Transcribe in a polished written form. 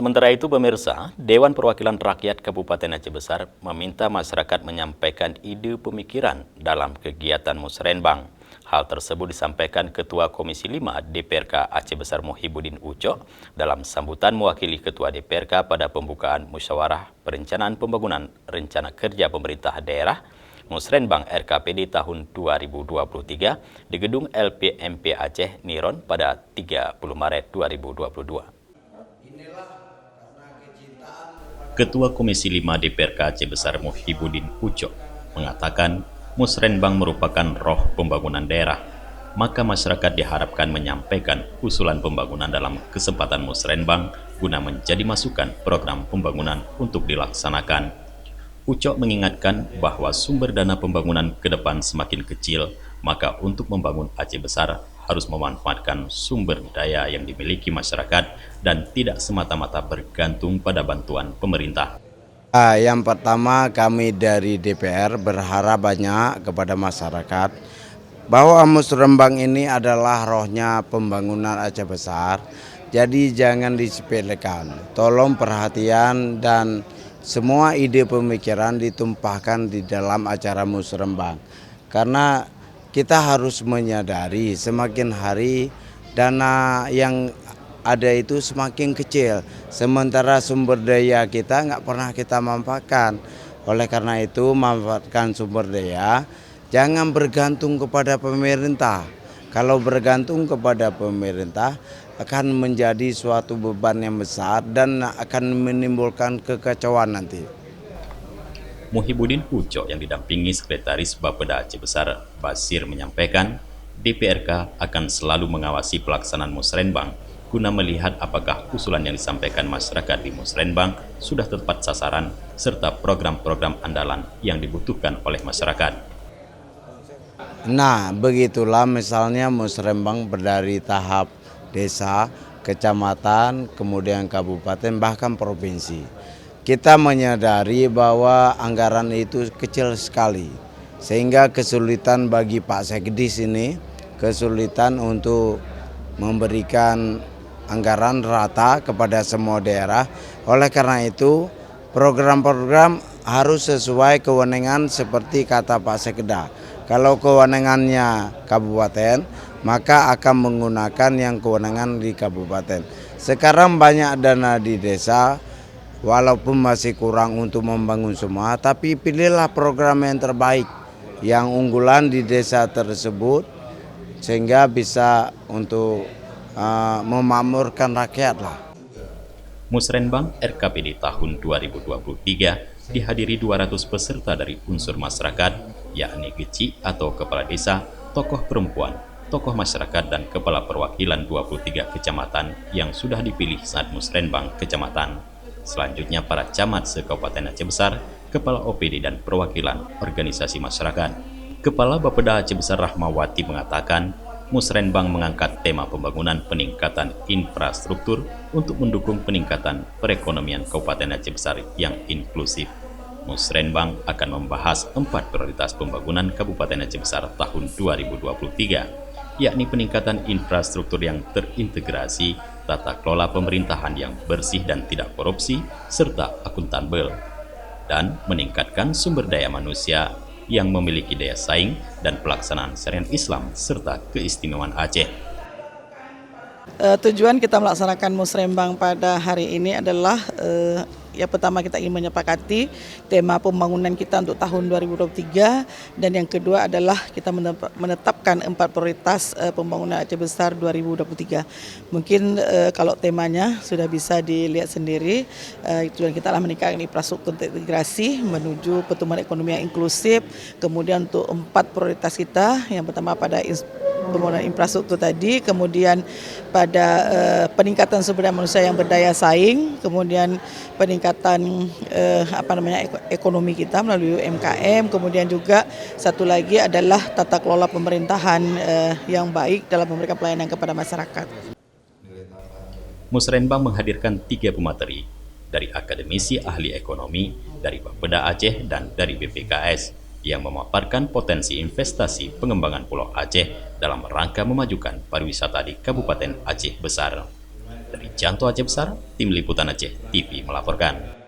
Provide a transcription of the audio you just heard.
Sementara itu pemirsa, Dewan Perwakilan Rakyat Kabupaten Aceh Besar meminta masyarakat menyampaikan ide pemikiran dalam kegiatan Musrenbang. Hal tersebut disampaikan Ketua Komisi 5 DPRK Aceh Besar Muhibudin Ucok dalam sambutan mewakili Ketua DPRK pada pembukaan Musyawarah Perencanaan Pembangunan Rencana Kerja Pemerintah Daerah Musrenbang RKPD tahun 2023 di Gedung LPMP Aceh Niron pada 30 Maret 2022. Ketua Komisi 5 DPRK Aceh Besar Muhibudin Ucok mengatakan Musrenbang merupakan roh pembangunan daerah, maka masyarakat diharapkan menyampaikan usulan pembangunan dalam kesempatan Musrenbang guna menjadi masukan program pembangunan untuk dilaksanakan. Ucok mengingatkan bahwa sumber dana pembangunan ke depan semakin kecil, maka untuk membangun Aceh Besar harus memanfaatkan sumber daya yang dimiliki masyarakat dan tidak semata-mata bergantung pada bantuan pemerintah. Yang pertama, kami dari DPR berharap banyak kepada masyarakat bahwa Musrenbang ini adalah rohnya pembangunan Aceh Besar. Jadi jangan disepelekan. Tolong perhatian dan semua ide pemikiran ditumpahkan di dalam acara Musrenbang. Karena kita harus menyadari semakin hari dana yang ada itu semakin kecil, sementara sumber daya kita nggak pernah kita manfaatkan. Oleh karena itu, manfaatkan sumber daya, jangan bergantung kepada pemerintah. Kalau bergantung kepada pemerintah akan menjadi suatu beban yang besar dan akan menimbulkan kekacauan nanti. Muhibudin Ucok yang didampingi Sekretaris Bapeda Aceh Besar Basir menyampaikan, DPRK akan selalu mengawasi pelaksanaan Musrenbang guna melihat apakah usulan yang disampaikan masyarakat di Musrenbang sudah tepat sasaran serta program-program andalan yang dibutuhkan oleh masyarakat. Nah, begitulah misalnya Musrenbang berdari tahap desa, kecamatan, kemudian kabupaten, bahkan provinsi. Kita menyadari bahwa anggaran itu kecil sekali, sehingga kesulitan bagi Pak Sekdis ini, kesulitan untuk memberikan anggaran rata kepada semua daerah. Oleh karena itu, program-program harus sesuai kewenangan seperti kata Pak Sekda. Kalau kewenangannya kabupaten, maka akan menggunakan yang kewenangan di kabupaten. Sekarang banyak dana di desa, walaupun masih kurang untuk membangun semua, tapi pilihlah program yang terbaik, yang unggulan di desa tersebut, sehingga bisa untuk memakmurkan rakyat lah. Musrenbang RKPD tahun 2023 dihadiri 200 peserta dari unsur masyarakat, yakni geci atau kepala desa, tokoh perempuan, tokoh masyarakat, dan kepala perwakilan 23 kecamatan yang sudah dipilih saat Musrenbang kecamatan. Selanjutnya para camat se-Kabupaten Aceh Besar, kepala OPD dan perwakilan organisasi masyarakat. Kepala Bapeda Aceh Besar Rahmawati mengatakan, Musrenbang mengangkat tema pembangunan peningkatan infrastruktur untuk mendukung peningkatan perekonomian Kabupaten Aceh Besar yang inklusif. Musrenbang akan membahas 4 prioritas pembangunan Kabupaten Aceh Besar tahun 2023, yakni peningkatan infrastruktur yang terintegrasi, tata kelola pemerintahan yang bersih dan tidak korupsi, serta akuntabel, dan meningkatkan sumber daya manusia yang memiliki daya saing dan pelaksanaan syariat Islam serta keistimewaan Aceh. Tujuan kita melaksanakan Musrenbang pada hari ini adalah yang pertama kita ingin menyepakati tema pembangunan kita untuk tahun 2023, dan yang kedua adalah kita menetapkan 4 prioritas pembangunan Aceh Besar 2023. Mungkin kalau temanya sudah bisa dilihat sendiri, tujuan kita adalah meningkatkan infrastruktur integrasi menuju pertumbuhan ekonomi yang inklusif. Kemudian untuk 4 prioritas kita, yang pertama pada pembangunan infrastruktur tadi, kemudian pada peningkatan sumber daya manusia yang berdaya saing, kemudian peningkatan ekonomi kita melalui UMKM, kemudian juga satu lagi adalah tata kelola pemerintahan yang baik dalam memberikan pelayanan kepada masyarakat. Musrenbang menghadirkan 3 pemateri dari akademisi ahli ekonomi, dari Bapeda Aceh, dan dari BPKS yang memaparkan potensi investasi pengembangan Pulau Aceh dalam rangka memajukan pariwisata di Kabupaten Aceh Besar. Dari Janto Aceh Besar, Tim Liputan Aceh TV melaporkan.